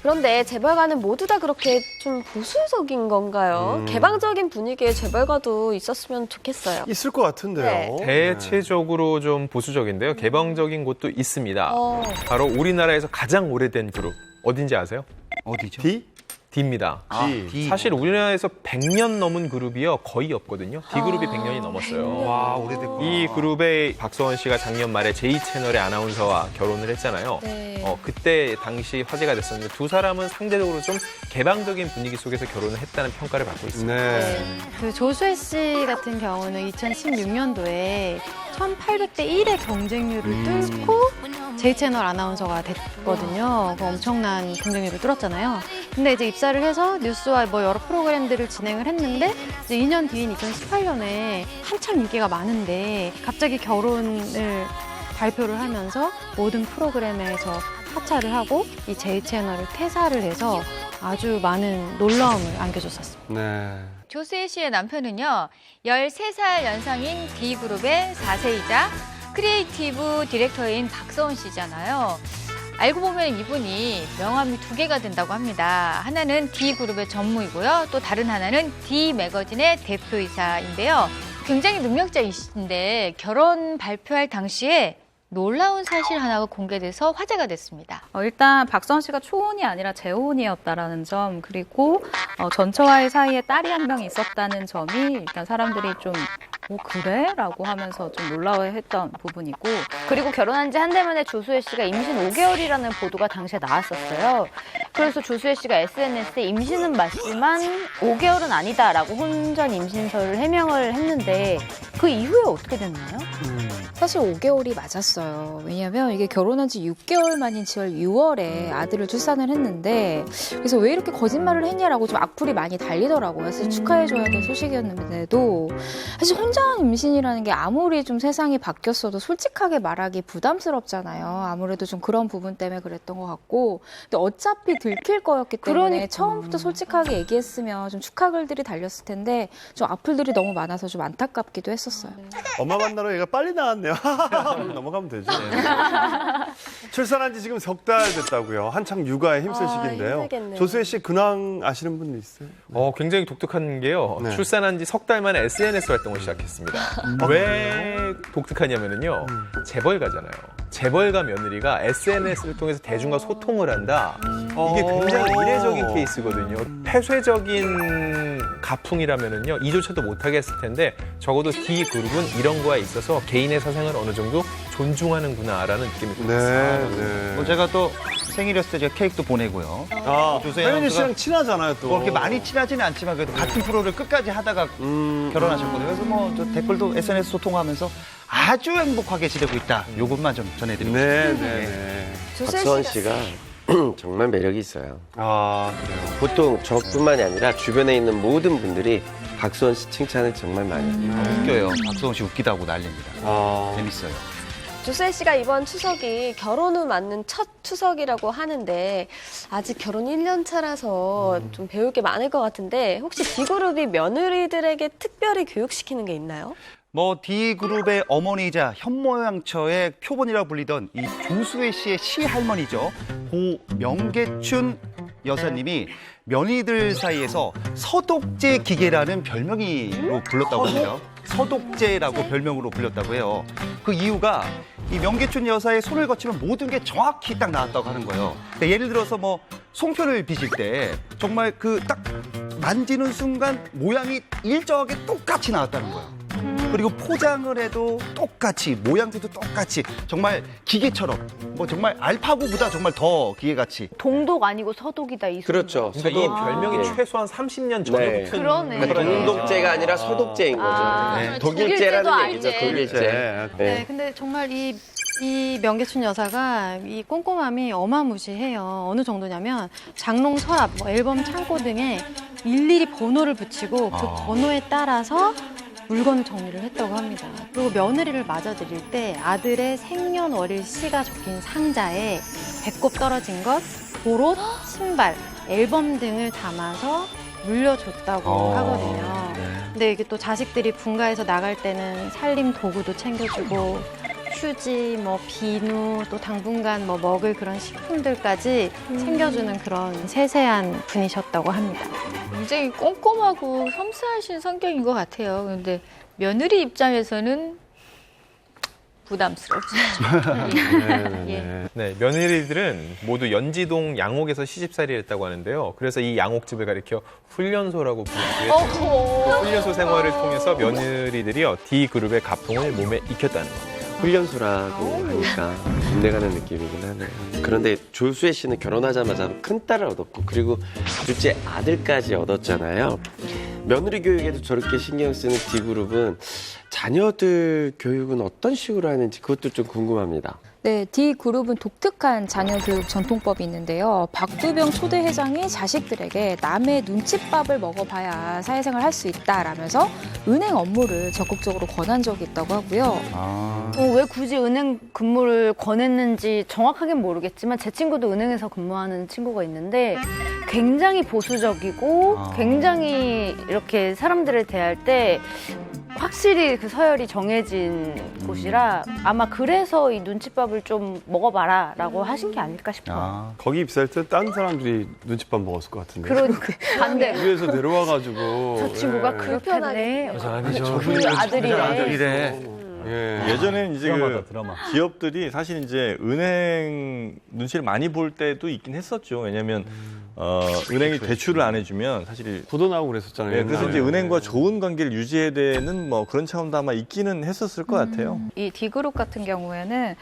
그런데 재벌가는 모두 다 그렇게 좀 보수적인 건가요? 개방적인 분위기의 재벌가도 있었으면 좋겠어요. 있을 것 같은데요. 대체적으로 좀 보수적인데요. 개방적인 곳도 있습니다. 바로 우리나라에서 가장 오래된 그룹. 어딘지 아세요? 어디죠? D? D입니다. D. 사실 우리나라에서 100년 넘은 그룹이요 거의 없거든요. D그룹이 100년이 넘었어요. 와, 오래됐구나. 이 그룹의 박서원 씨가 작년 말에 J채널의 아나운서와 결혼을 했잖아요. 네. 그때 당시 화제가 됐었는데 두 사람은 상대적으로 좀 개방적인 분위기 속에서 결혼을 했다는 평가를 받고 있습니다. 네. 그 조수혜 씨 같은 경우는 2016년도에 1800대 1의 경쟁률을 뚫고 J채널 아나운서가 됐거든요. 그 엄청난 경쟁률을 뚫었잖아요. 근데 이제 입사를 해서 뉴스와 뭐 여러 프로그램들을 진행을 했는데 이제 2년 뒤인 2018년에 한참 인기가 많은데 갑자기 결혼을 발표를 하면서 모든 프로그램에서 하차를 하고 이 J채널을 퇴사를 해서 아주 많은 놀라움을 안겨줬었습니다. 네. 조수혜 씨의 남편은요, 13살 연상인 D그룹의 4세이자 크리에이티브 디렉터인 박서원 씨잖아요. 알고 보면 이분이 명함이 2개가 된다고 합니다. 하나는 D그룹의 전무이고요. 또 다른 하나는 D매거진의 대표이사인데요. 굉장히 능력자이신데 결혼 발표할 당시에 놀라운 사실 하나가 공개돼서 화제가 됐습니다. 일단 박서원 씨가 초혼이 아니라 재혼이었다라는 점, 그리고 전처와의 사이에 딸이 한 명 있었다는 점이 일단 사람들이 좀 그래? 라고 하면서 좀 놀라워했던 부분이고, 그리고 결혼한 지 한 달 만에 조수혜 씨가 임신 5개월이라는 보도가 당시에 나왔었어요. 그래서 조수혜 씨가 SNS에 임신은 맞지만 5개월은 아니다라고 혼전 임신서를 해명을 했는데 그 이후에 어떻게 됐나요? 사실 5개월이 맞았어요. 왜냐면 이게 결혼한 지 6개월 만인 7월 6월에 아들을 출산을 했는데, 그래서 왜 이렇게 거짓말을 했냐라고 좀 악플이 많이 달리더라고요. 사실 축하해줘야 될 소식이었는데도 사실 혼전 임신이라는 게 아무리 좀 세상이 바뀌었어도 솔직하게 말하기 부담스럽잖아요. 아무래도 좀 그런 부분 때문에 그랬던 것 같고, 근데 어차피 들킬 거였기 때문에 처음부터 솔직하게 얘기했으면 좀 축하 글들이 달렸을 텐데 좀 악플들이 너무 많아서 좀 안타깝기도 했었어요. 엄마 만나러 얘가 빨리 나왔네요. 넘어가면 되죠. 출산한 지 지금 석 달 됐다고요. 한창 육아에 힘쓸 시기인데요. 힘들겠네요. 조수혜 씨 근황 아시는 분 있어요? 굉장히 독특한 게요. 네. 출산한 지 석 달 만에 SNS 활동을 시작했습니다. 왜 독특하냐면요. 재벌가잖아요. 재벌가 며느리가 SNS를 통해서 대중과 소통을 한다. 이게 굉장히 이례적인 케이스거든요. 폐쇄적인 가풍이라면요. 이조차도 못하게 했을 텐데 적어도 D그룹은 이런 거에 있어서 개인의 사생을 어느 정도 존중하는구나라는 느낌이 들었어요. 네. 제가 또 생일이었을 때 제가 케이크도 보내고요. 조수혜 혜연이 아나운서가 씨랑 친하잖아요, 또. 그렇게 많이 친하지는 않지만 그래도 같은 프로를 끝까지 하다가 결혼하셨거든요. 그래서 뭐 저 댓글도 SNS 소통하면서 아주 행복하게 지내고 있다. 요것만 좀 전해드리고 싶습니다. 네. 박서원 씨가 정말 매력이 있어요. 아, 그래요. 보통 저뿐만이 아니라 주변에 있는 모든 분들이 박서원 씨 칭찬을 정말 많이 해요. 웃겨요. 박서원 씨 웃기다고 난립니다. 재밌어요. 조수혜 씨가 이번 추석이 결혼 후 맞는 첫 추석이라고 하는데 아직 결혼 1년 차라서 좀 배울 게 많을 것 같은데 혹시 D그룹이 며느리들에게 특별히 교육시키는 게 있나요? 뭐 D그룹의 어머니이자 현모양처의 표본이라고 불리던 이 조수혜 씨의 시할머니죠. 고 명계춘 여사님이 며느리들 사이에서 서독제 기계라는 별명으로 불렀다고 합니다. 서독제라고 별명으로 불렸다고 해요. 그 이유가 이 명계춘 여사의 손을 거치면 모든 게 정확히 딱 나왔다고 하는 거예요. 그러니까 예를 들어서 뭐 송편을 빚을 때 정말 그 딱 만지는 순간 모양이 일정하게 똑같이 나왔다는 거예요. 그리고 포장을 해도 똑같이, 모양새도 똑같이, 정말 기계처럼, 뭐 정말 알파고보다 정말 더 기계같이. 동독 아니고 서독이다, 이 소리. 그렇죠. 그러니까 이 별명이 최소한 30년 전에 붙은 그러네. 그러니까 동독제가 아니라 서독제인 거죠. 네. 독일제라는 얘기죠, 독일제. 네, 근데 정말 이 명계춘 여사가 이 꼼꼼함이 어마무시해요. 어느 정도냐면 장롱 서랍, 뭐 앨범 창고 등에 일일이 번호를 붙이고 그 번호에 따라서 물건 정리를 했다고 합니다. 그리고 며느리를 맞아들일 때 아들의 생년월일 시가 적힌 상자에 배꼽 떨어진 것, 보롯, 신발, 앨범 등을 담아서 물려줬다고 하거든요. 근데 이게 또 자식들이 분가해서 나갈 때는 살림 도구도 챙겨주고 휴지, 뭐 비누, 또 당분간 뭐 먹을 그런 식품들까지 챙겨주는 그런 세세한 분이셨다고 합니다. 굉장히 꼼꼼하고 섬세하신 성격인 것 같아요. 그런데 며느리 입장에서는 부담스럽죠. 예. 네, 며느리들은 모두 연지동 양옥에서 시집살이를 했다고 하는데요. 그래서 이 양옥집을 가리켜 훈련소라고 부르기도 했고 그 훈련소 생활을 통해서 며느리들이요 D그룹의 가풍을 몸에 익혔다는 겁니다. 훈련소라고 하니까 군대 가는 느낌이긴 하네요. 그런데 조수혜 씨는 결혼하자마자 큰 딸을 얻었고 그리고 둘째 아들까지 얻었잖아요. 며느리 교육에도 저렇게 신경 쓰는 D그룹은 자녀들 교육은 어떤 식으로 하는지 그것도 좀 궁금합니다. 네, D그룹은 독특한 자녀 교육 전통법이 있는데요. 박두병 초대 회장이 자식들에게 남의 눈칫밥을 먹어봐야 사회생활 할 수 있다라면서 은행 업무를 적극적으로 권한 적이 있다고 하고요. 왜 굳이 은행 근무를 권했는지 정확하게는 모르겠지만 제 친구도 은행에서 근무하는 친구가 있는데 굉장히 보수적이고 굉장히 이렇게 사람들을 대할 때 확실히 그 서열이 정해진 곳이라 아마 그래서 이 눈칫밥을 좀 먹어봐라 라고 하신 게 아닐까 싶어요. 거기 입사할 때 다른 사람들이 눈칫밥 먹었을 것 같은데. 그러니까 반대. 위에서 내려와가지고. 저 친구가 예. 그렇겠네. 그 아들이래. 예전에는 이제 드라마다, 드라마. 기업들이 사실 이제 은행 눈치를 많이 볼 때도 있긴 했었죠. 왜냐하면 은행이 대출을 안 해주면 사실 부도나고 그랬었잖아요. 네, 그래서 이제 옛날에. 은행과 좋은 관계를 유지해야 되는 뭐 그런 차원도 아마 있기는 했었을 것 같아요. 이 D그룹 같은 경우에는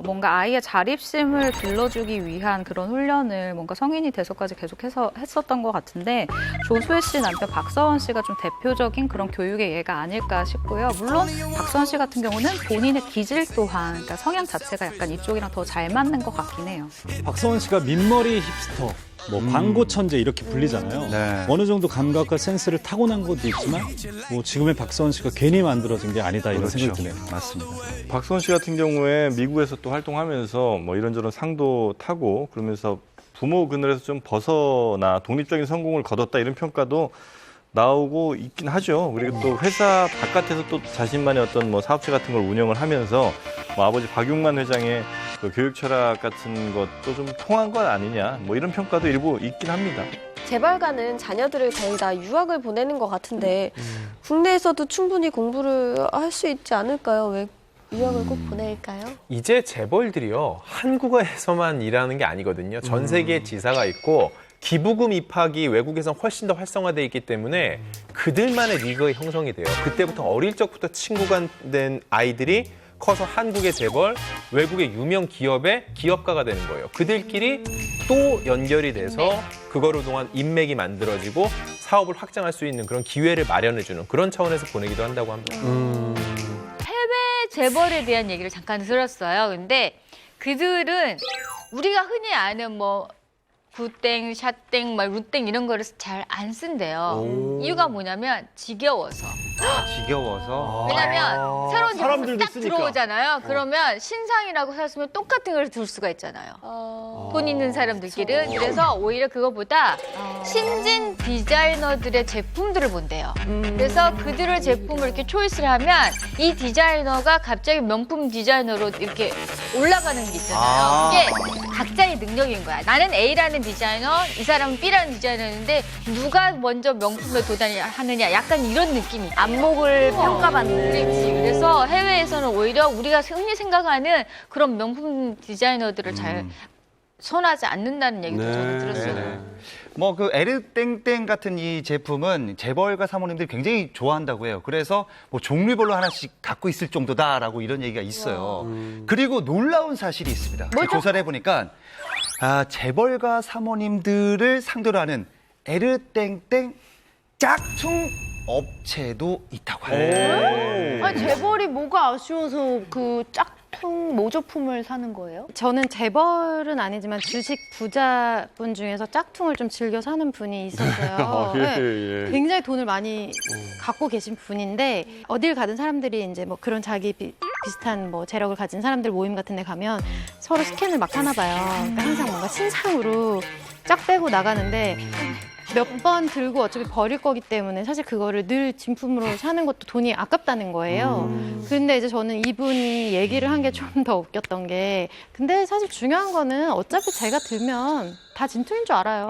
뭔가 아이의 자립심을 길러주기 위한 그런 훈련을 뭔가 성인이 돼서까지 계속해서 했었던 것 같은데 조수혜 씨 남편 박서원 씨가 좀 대표적인 그런 교육의 예가 아닐까 싶고요. 물론 박서원 씨 같은 경우는 본인의 기질 또한 그러니까 성향 자체가 약간 이쪽이랑 더 잘 맞는 것 같긴 해요. 박서원 씨가 민머리 힙스터, 뭐 광고 천재 이렇게 불리잖아요. 네. 어느 정도 감각과 센스를 타고난 것도 있지만 뭐 지금의 박서원 씨가 괜히 만들어진 게 아니다 이런 생각이 드네요. 맞습니다. 박수원 씨 같은 경우에 미국에서 또 활동하면서 뭐 이런저런 상도 타고 그러면서 부모 그늘에서 좀 벗어나 독립적인 성공을 거뒀다 이런 평가도 나오고 있긴 하죠. 그리고 또 회사 바깥에서 또 자신만의 어떤 뭐 사업체 같은 걸 운영을 하면서 뭐 아버지 박용만 회장의 그 교육 철학 같은 것도 좀 통한 것 아니냐 뭐 이런 평가도 일부 있긴 합니다. 재벌가는 자녀들을 거의 다 유학을 보내는 것 같은데 국내에서도 충분히 공부를 할 수 있지 않을까요? 왜 유학을 꼭 보낼까요? 이제 재벌들이요 한국에서만 일하는 게 아니거든요. 전 세계에 지사가 있고 기부금 입학이 외국에선 훨씬 더 활성화돼 있기 때문에 그들만의 리그가 형성이 돼요. 그때부터 어릴 적부터 친구가 된 아이들이 커서 한국의 재벌, 외국의 유명 기업의 기업가가 되는 거예요. 그들끼리 또 연결이 돼서 그거로 동안 인맥이 만들어지고 사업을 확장할 수 있는 그런 기회를 마련해주는 그런 차원에서 보내기도 한다고 합니다. 해외 재벌에 대한 얘기를 잠깐 들었어요. 근데 그들은 우리가 흔히 아는 뭐 구땡, 샷땡, 막 루땡 이런 거를 잘 안 쓴대요. 이유가 뭐냐면 지겨워서. 지겨워서. 왜냐면 새로운 제품이 사람들도 딱 쓰니까. 들어오잖아요. 그러면 신상이라고 샀으면 똑같은 걸 들 수가 있잖아요. 돈 있는 사람들끼리는. 그래서 오히려 그거보다 신진 디자이너들의 제품들을 본대요. 그래서 그들의 제품을 이렇게 초이스를 하면 이 디자이너가 갑자기 명품 디자이너로 이렇게 올라가는 게 있잖아요. 그게 각자의 능력인 거야. 나는 A라는 디자이너, 이 사람은 B라는 디자이너인데 누가 먼저 명품에 도달하느냐 약간 이런 느낌이 있어요. 안목을 평가받는. 그렇지. 그래서 해외에서는 오히려 우리가 흔히 생각하는 그런 명품 디자이너들을 잘 선호하지 않는다는 얘기도 저는 들었어요. 뭐 그 에르땡땡 같은 이 제품은 재벌가 사모님들이 굉장히 좋아한다고 해요. 그래서 뭐 종류별로 하나씩 갖고 있을 정도다라고 이런 얘기가 있어요. 그리고 놀라운 사실이 있습니다. 조사를 해보니까 재벌가 사모님들을 상대로 하는 에르땡땡 짝퉁 업체도 있다고 해요. 아니, 재벌이 뭐가 아쉬워서 그 짝퉁 모조품을 사는 거예요? 저는 재벌은 아니지만 주식 부자분 중에서 짝퉁을 좀 즐겨 사는 분이 있었어요. 네. 굉장히 돈을 많이 갖고 계신 분인데 어딜 가든 사람들이 이제 뭐 그런 자기 비슷한 뭐 재력을 가진 사람들 모임 같은 데 가면 서로 스캔을 막 하나 봐요. 그러니까 항상 뭔가 신상으로 쫙 빼고 나가는데 몇 번 들고 어차피 버릴 거기 때문에 사실 그거를 늘 진품으로 사는 것도 돈이 아깝다는 거예요. 근데 이제 저는 이분이 얘기를 한 게 좀 더 웃겼던 게 근데 사실 중요한 거는 어차피 제가 들면 다 진품인 줄 알아요.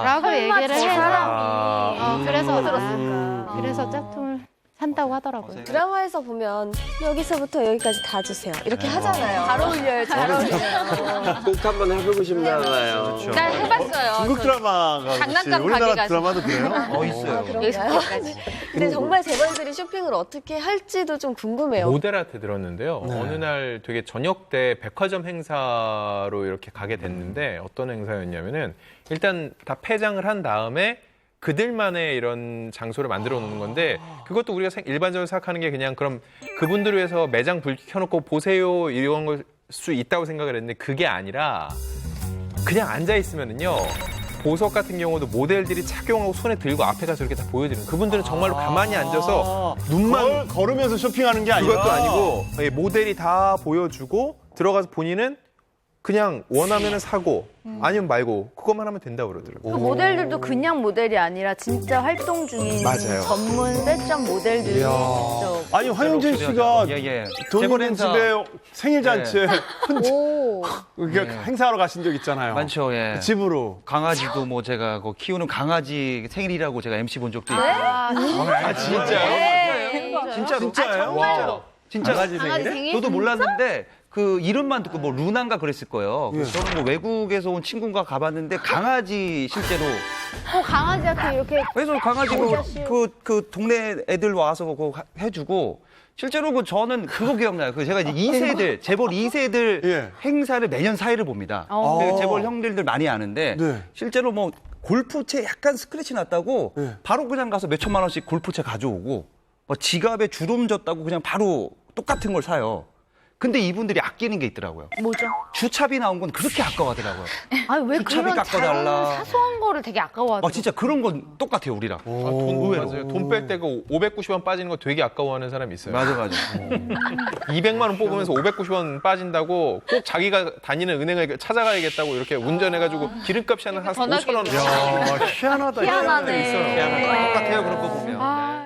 라고 얘기를 해서 그래서 짝퉁을 산다고 하더라고요. 드라마에서 보면 여기서부터 여기까지 다 주세요. 이렇게 하잖아요. 잘 어울려요, 잘 어울려요. 꼭 한번 해보고 싶나 봐요. 난 해봤어요. 중국 드라마가 혹시 장난감 우리나라 가게 가서. 드라마도 그래요? 있어요. 그런가요? 근데 정말 재벌들이 쇼핑을 어떻게 할지도 좀 궁금해요. 모델한테 들었는데요. 어느 날 되게 저녁 때 백화점 행사로 이렇게 가게 됐는데 어떤 행사였냐면은 일단 다 폐장을 한 다음에 그들만의 이런 장소를 만들어 놓는 건데 그것도 우리가 일반적으로 생각하는 게 그냥 그럼 그분들을 위해서 매장 불 켜놓고 보세요 이런 걸 수 있다고 생각을 했는데 그게 아니라 그냥 앉아 있으면은요 보석 같은 경우도 모델들이 착용하고 손에 들고 앞에 가서 이렇게 다 보여드리는 그분들은 정말로 가만히 앉아서 눈만 걸으면서 쇼핑하는 게 아니라 그것도 아니고 모델이 다 보여주고 들어가서 본인은 그냥 원하면은 사고 아니면 말고 그것만 하면 된다고 그러더라고요. 그 모델들도 그냥 모델이 아니라 진짜 활동 중인 맞아요. 전문 패션 모델들이 직접. 아니 황영진 씨가 돈 재벌 있는 행사. 집에 생일 잔치에 오. 이렇게 행사하러 가신 적 있잖아요. 많죠, 예. 집으로. 강아지도 뭐 제가 그 키우는 강아지 생일이라고 제가 MC 본 적도 있고. 진짜로? 진짜예요? 진짜 강아지 생일에? 저도 몰랐는데 그 이름만 듣고 뭐 루나인가 그랬을 거예요. 그래서 저는 뭐 외국에서 온 친구가 가봤는데 강아지 실제로 강아지한테 이렇게 그래서 강아지 그 동네 애들 와서 그거 해주고 실제로 그 저는 그거 기억나요. 그 제가 이제 2세들 재벌 2세들 행사를 매년 사회를 봅니다. 그 재벌 형들들 많이 아는데 실제로 뭐 골프채 약간 스크래치 났다고 바로 그냥 가서 몇 천만 원씩 골프채 가져오고 뭐 지갑에 주름 졌다고 그냥 바로 똑같은 걸 사요. 근데 이분들이 아끼는 게 있더라고요. 뭐죠? 주차비 나온 건 그렇게 아까워하더라고요. 아니 왜 주차비 그런 깎아달라. 작은 사소한 거를 되게 아까워하더라고요. 진짜 그런 건 똑같아요, 우리랑. 맞아요. 돈 뺄 때가 590원 빠지는 거 되게 아까워하는 사람이 있어요. 맞아. 200만 원 뽑으면서 590원 빠진다고 꼭 자기가 다니는 은행을 찾아가야겠다고 이렇게 운전해가지고 기름값이 한 5,000원. 야, 희한하다. 희한하네. 똑같아요, 그런 거 보면.